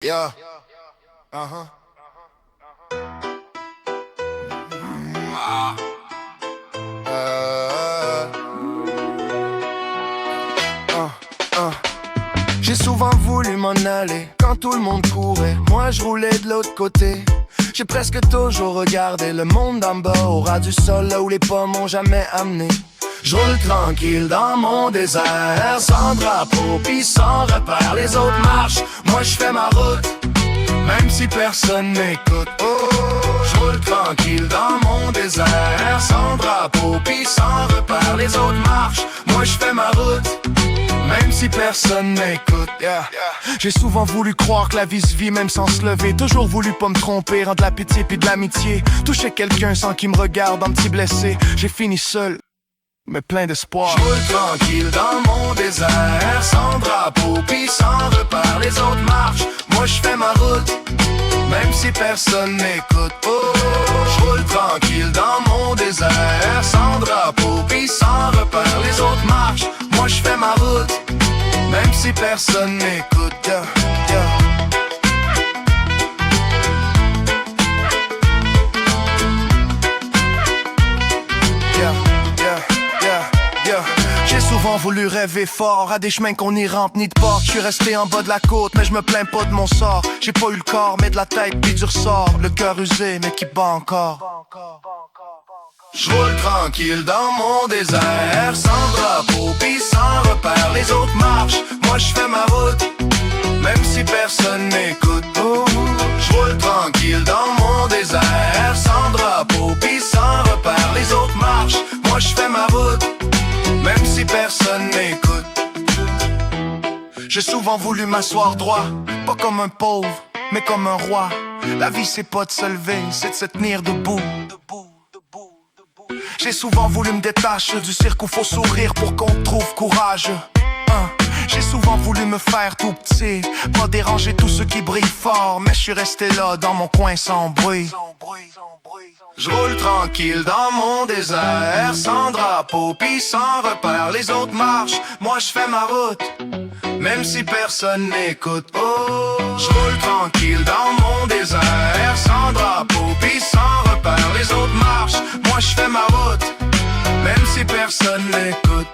Yeah. Uh-huh. Ah. J'ai souvent voulu m'en aller quand tout le monde courait. Moi je roulais de l'autre côté. J'ai presque toujours regardé le monde d'en bas, au ras du sol, là où les pommes m'ont jamais amené. Je roule tranquille dans mon désert, sans drapeau pis sans repère. Les autres marchent, moi je fais ma route, même si personne m'écoute. Oh, je roule tranquille dans mon désert, sans drapeau pis sans repère. Les autres marchent, moi je fais ma route, même si personne m'écoute. Yeah. J'ai souvent voulu croire que la vie se vit même sans se lever. Toujours voulu pas me tromper, rendre de la pitié puis de l'amitié. Toucher quelqu'un sans qu'il me regarde en petit blessé. J'ai fini seul, mais plein d'espoir. Je roule tranquille dans mon désert, sans drapeau pis sans repère. Les autres marchent, moi je fais ma route, même si personne m'écoute. Oh, je roule tranquille dans mon désert, sans drapeau pis sans repère. Les autres marchent, moi je fais ma route, même si personne m'écoute. Yeah, yeah. J'ai souvent voulu rêver fort, à des chemins qu'on n'y rampe ni de porte. Je suis resté en bas de la côte, mais je me plains pas de mon sort. J'ai pas eu le corps, mais de la tête puis du ressort. Le cœur usé, mais qui bat encore. Je roule tranquille dans mon désert, sans drapeau pis sans repère. Les autres marchent, moi je fais ma route, même si personne m'écoute. Oh, je roule tranquille dans mon désert, sans drapeau pis sans repère. Les autres marchent, moi je fais ma route, même si personne m'écoute. J'ai souvent voulu m'asseoir droit, pas comme un pauvre, mais comme un roi. La vie c'est pas de se lever, c'est de se tenir debout. J'ai souvent voulu me détacher du cirque où faut sourire pour qu'on te trouve courageux. J'ai souvent voulu me faire tout petit, pas déranger tous ceux qui brillent fort. Mais je suis resté là dans mon coin sans bruit. Je roule tranquille dans mon désert, sans drapeau pis sans repère. Les autres marchent, moi je fais ma route, même si personne m'écoute. Oh, je roule tranquille dans mon désert, sans drapeau pis sans repère. Les autres marchent, moi je fais ma route, même si personne m'écoute.